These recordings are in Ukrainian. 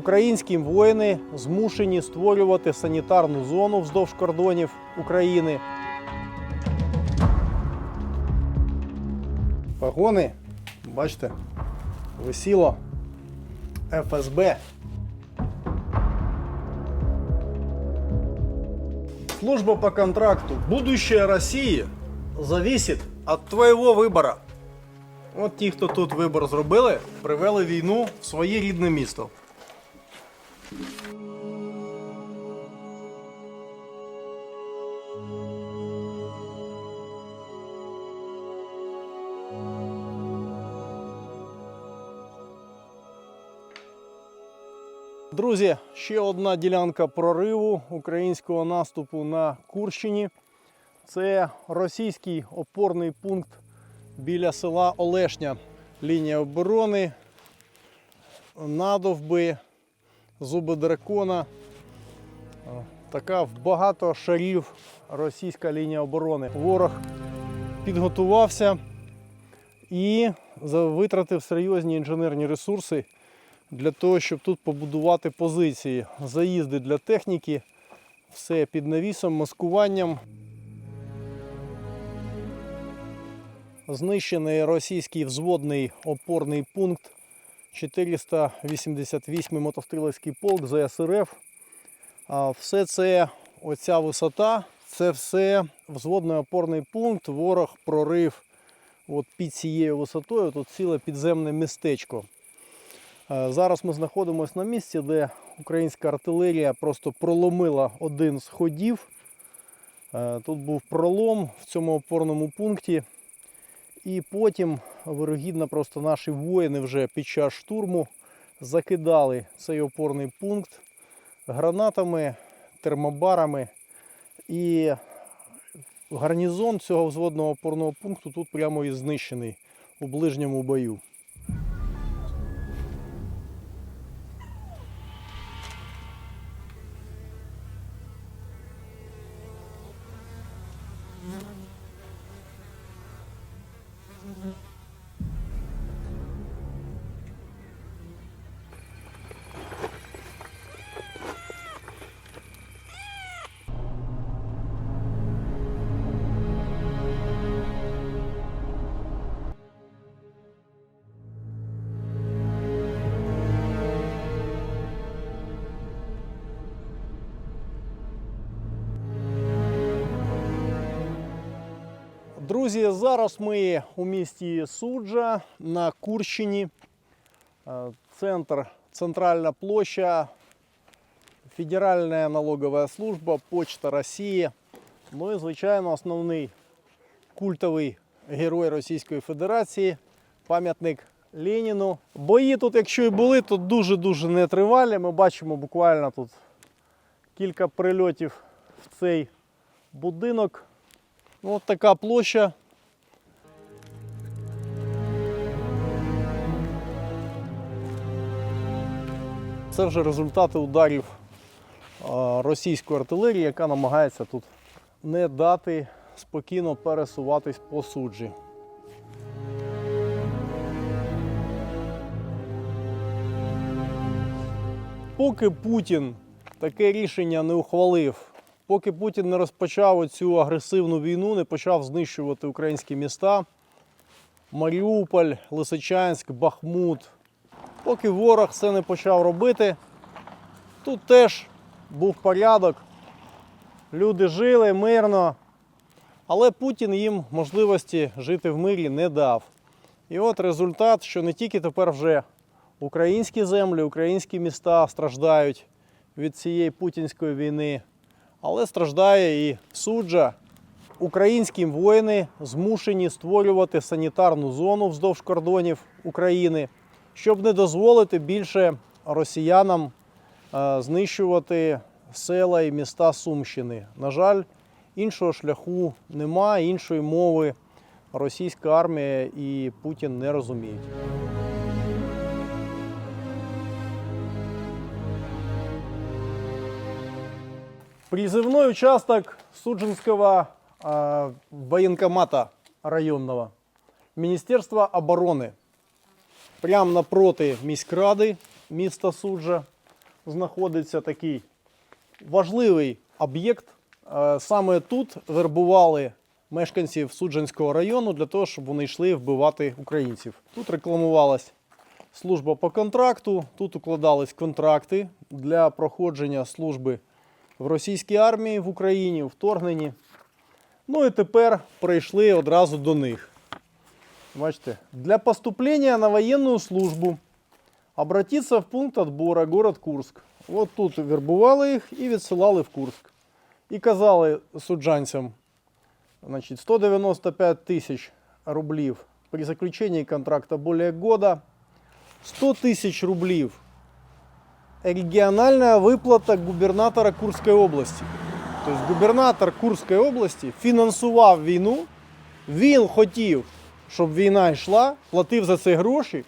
Українські воїни змушені створювати санітарну зону вздовж кордонів України. Погони, бачите, висіло ФСБ. Служба по контракту. Будущее России зависит от твоего вибору. От ті, хто тут вибір зробили, привели війну в своє рідне місто. Друзі, ще одна ділянка прориву українського наступу на Курщині. Це російський опорний пункт біля села Олешня. Лінія оборони, надовби, зуби дракона. Така в багато шарів російська лінія оборони. Ворог підготувався і витратив серйозні інженерні ресурси для того, щоб тут побудувати позиції. Заїзди для техніки, все під навісом, маскуванням. Знищений російський взводний опорний пункт, 488-й мотострілецький полк ЗСРФ. Все це, оця висота, це все взводний опорний пункт, ворог прорив от під цією висотою, тут ціле підземне містечко. Зараз ми знаходимося на місці, де українська артилерія просто проломила один з ходів. Тут був пролом в цьому опорному пункті. І потім, вирогідно, просто наші воїни вже під час штурму закидали цей опорний пункт гранатами, термобарами. І гарнізон цього взводного опорного пункту тут прямо і знищений у ближньому бою. Друзі, зараз ми у місті Суджа на Курщині. Центральна площа, Федеральна налогова служба, Почта Росії. Ну і, звичайно, основний культовий герой Російської Федерації, пам'ятник Леніну. Бої тут, якщо і були, то дуже-дуже нетривалі. Ми бачимо буквально тут кілька прильотів в цей будинок. Ось така площа. Це вже результати ударів російської артилерії, яка намагається тут не дати спокійно пересуватись по суджі. Поки Путін таке рішення не ухвалив, поки Путін не розпочав цю агресивну війну, не почав знищувати українські міста, Маріуполь, Лисичанськ, Бахмут, поки ворог це не почав робити, тут теж був порядок, люди жили мирно, але Путін їм можливості жити в мирі не дав. І от результат, що не тільки тепер вже українські землі, українські міста страждають від цієї путінської війни, але страждає і Суджа. Українські воїни змушені створювати санітарну зону вздовж кордонів України, щоб не дозволити більше росіянам знищувати села і міста Сумщини. На жаль, іншого шляху немає, іншої мови російська армія і Путін не розуміють. Призывной участок Судженского военкомата районного Министерства обороны. Прямо напроти міськради міста Суджа. знаходиться такий важливий об'єкт. Саме тут вербували мешканців Суджанського району для того, щоб вони йшли вбивати українців. Тут рекламувалась служба по контракту, тут укладались контракти для проходження служби в російській армії в Україні, у вторгненні. Ну і тепер прийшли одразу до них. Бачите, для поступления на военную службу обратиться в пункт отбора город Курск. От тут вербували їх і відсилали в Курск. І казали суджанцям, значить, 195 тисяч рублів при заключении контракта более года, 100 тысяч рублей региональная выплата губернатора Курской области. То есть губернатор Курської області фінансував війну, він хотів, щоб війна йшла, платив за це гроші.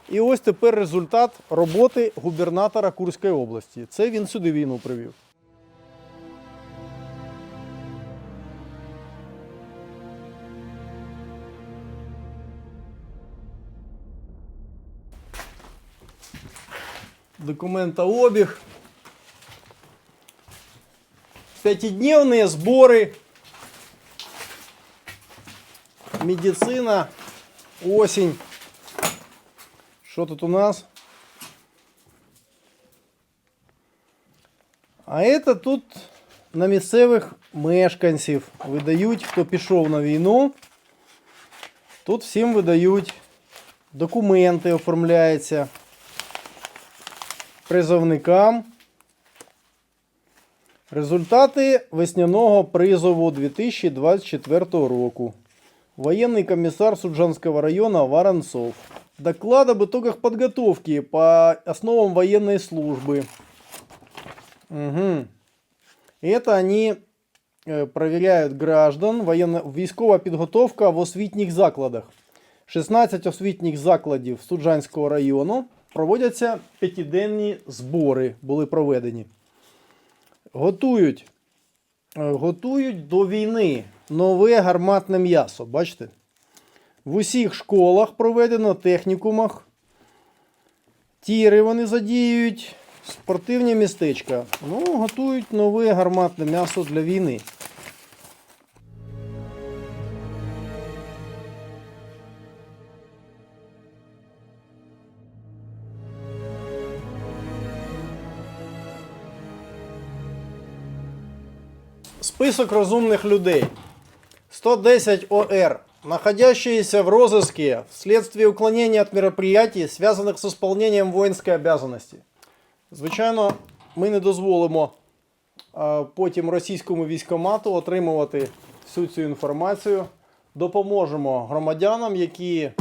І ось тепер результат роботи губернатора Курської області. Це він сюди війну привів. Документообіг. Пятидневные сборы. Медицина. Осень. Что тут у нас? А это тут на місцевих мешканців видають, хто пішов на війну. Тут всім видають документи, оформляються призовникам. Результати весняного призову 2024 року. Военный комиссар Суджанского района Воронцов. Доклад об итогах подготовки по основам военной службы. Угу. Это они проверяют граждан. Військова підготовка в освітніх закладах. 16 освітніх закладів Суджанського району проводяться п'ятиденні збори, були проведені. Готують до війни нове гарматне м'ясо. Бачите? В усіх школах проведено, технікумах. Тіри вони задіюють, спортивні містечка. Ну, готують нове гарматне м'ясо для війни. Список разумных людей. 110 ОР, находящиеся в розыске вследствие уклонения от мероприятий, связанных с исполнением воинской обязанности. Звичайно, ми не дозволимо потім російському військкомату отримувати всю цю інформацію. Допоможемо громадянам, які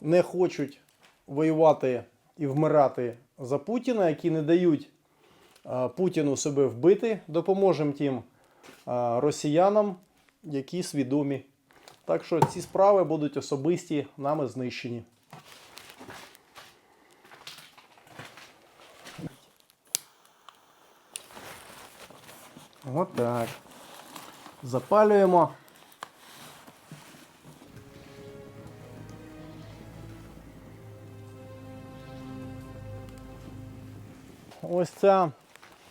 не хочуть воювати і вмирати за Путіна, які не дають Путіну себе вбити. Допоможемо тим росіянам, які свідомі. Так що ці справи будуть особисті, нами знищені. Отак. Запалюємо. Ось ця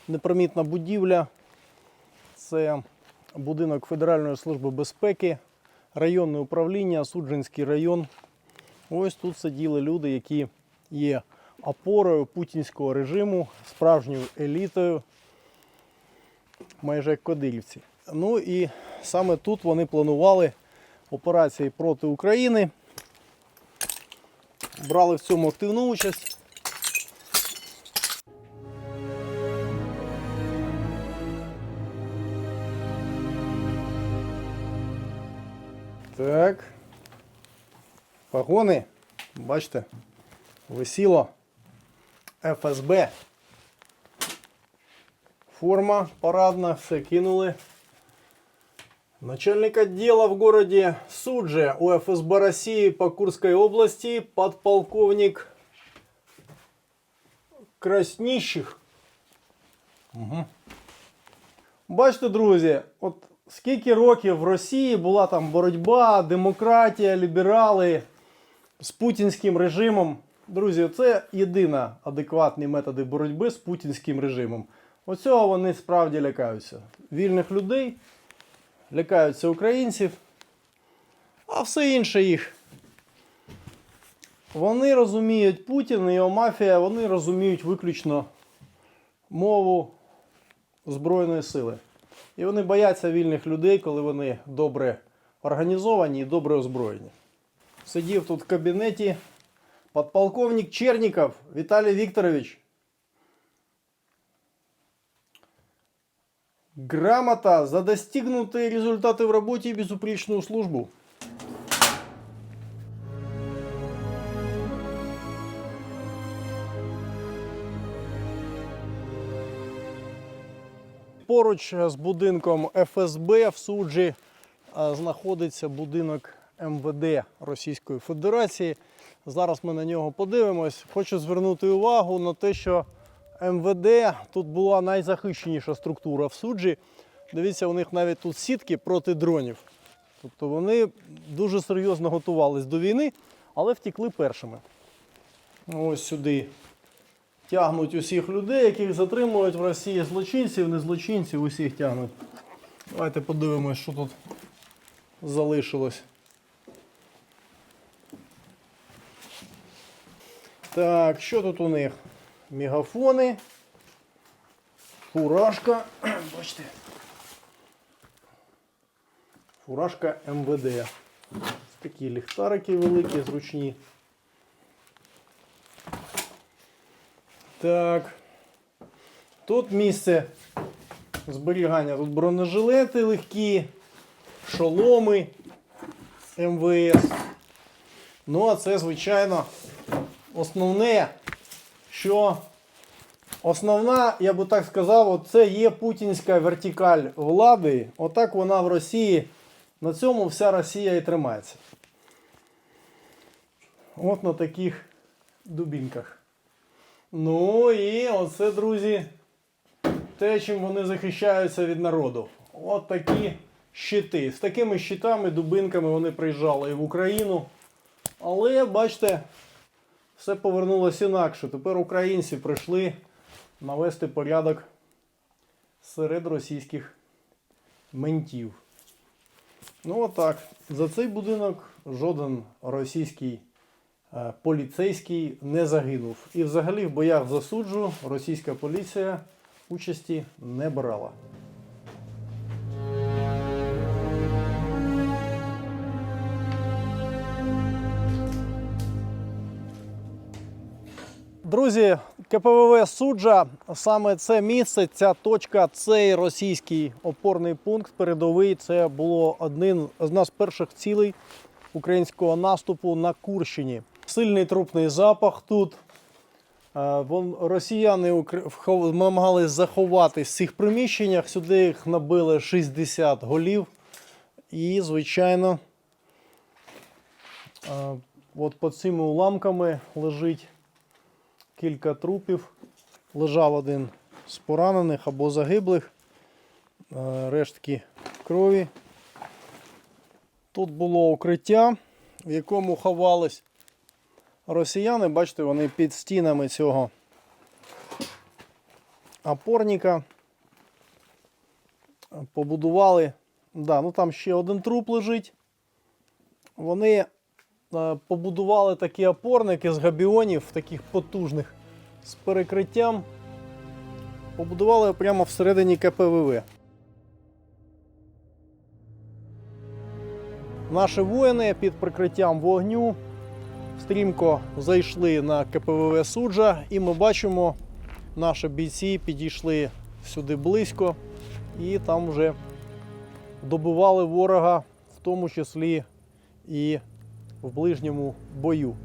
непримітна будівля. Це будинок Федеральної служби безпеки, районне управління, Суджанський район. Ось тут сиділи люди, які є опорою путінського режиму, справжньою елітою, майже як кадирівці. Ну і саме тут вони планували операції проти України, брали в цьому активну участь. Так, погони, бачите, висіло ФСБ. Форма парадна, все кинули. Начальник отдела в городе Судже у ФСБ России по Курской области подполковник Краснищих. Угу. Бачите, друзі, от скільки років в Росії була там боротьба, демократія, ліберали з путінським режимом. Друзі, це єдині адекватні методи боротьби з путінським режимом. Оцього вони справді лякаються. Вільних людей, лякаються українців, а все інше їх. Вони розуміють Путін і його мафія, вони розуміють виключно мову Збройної сили. І вони бояться вільних людей, коли вони добре організовані і добре озброєні. Сидів тут в кабінеті подполковник Черніков Віталій Вікторович. Грамота за достигнутые результаты в работе и безупречную службу. Поруч з будинком ФСБ в суджі знаходиться будинок МВД Російської Федерації. Зараз ми на нього подивимось. Хочу звернути увагу на те, що МВД тут була найзахищеніша структура в суджі. Дивіться, у них навіть тут сітки проти дронів. Тобто вони дуже серйозно готувались до війни, але втекли першими. Ось сюди тягнуть усіх людей, яких затримують в Росії, злочинців, не злочинців, усіх тягнуть. Давайте подивимось, що тут залишилось. Так, що тут у них? Мегафони, фуражка, бачите, фуражка МВД. Такі ліхтарики великі, зручні. Так, тут місце зберігання, тут бронежилети легкі, шоломи МВС. Ну, а це, звичайно, основне, що основна, я би так сказав, це є путінська вертикаль влади. Отак вона в Росії, на цьому вся Росія і тримається. От на таких дубінках. Ну і оце, друзі, те, чим вони захищаються від народу. От такі щити. З такими щитами, дубинками вони приїжджали і в Україну. Але, бачите, все повернулося інакше. Тепер українці прийшли навести порядок серед російських ментів. Ну отак. За цей будинок жоден російський поліцейський не загинув. І взагалі в боях за суджу російська поліція участі не брала. Друзі, КПВВ Суджа, саме це місце, ця точка, цей російський опорний пункт передовий, це було одним з перших цілей українського наступу на Курщині. Сильний трупний запах тут. Росіяни намагались заховатись в цих приміщеннях, сюди їх набили 60 голів. І, звичайно, от під цими уламками лежить кілька трупів. Лежав один з поранених або загиблих, рештки крові. Тут було укриття, в якому ховались росіяни. Бачите, вони під стінами цього опорника побудували. Да, ну там ще один труп лежить. Вони побудували такі опорники з габіонів, таких потужних, з перекриттям. Побудували прямо всередині КПВВ. Наші воїни під прикриттям вогню стрімко зайшли на КПВВ Суджа, і ми бачимо, наші бійці підійшли сюди близько і там вже добивали ворога, в тому числі і в ближньому бою.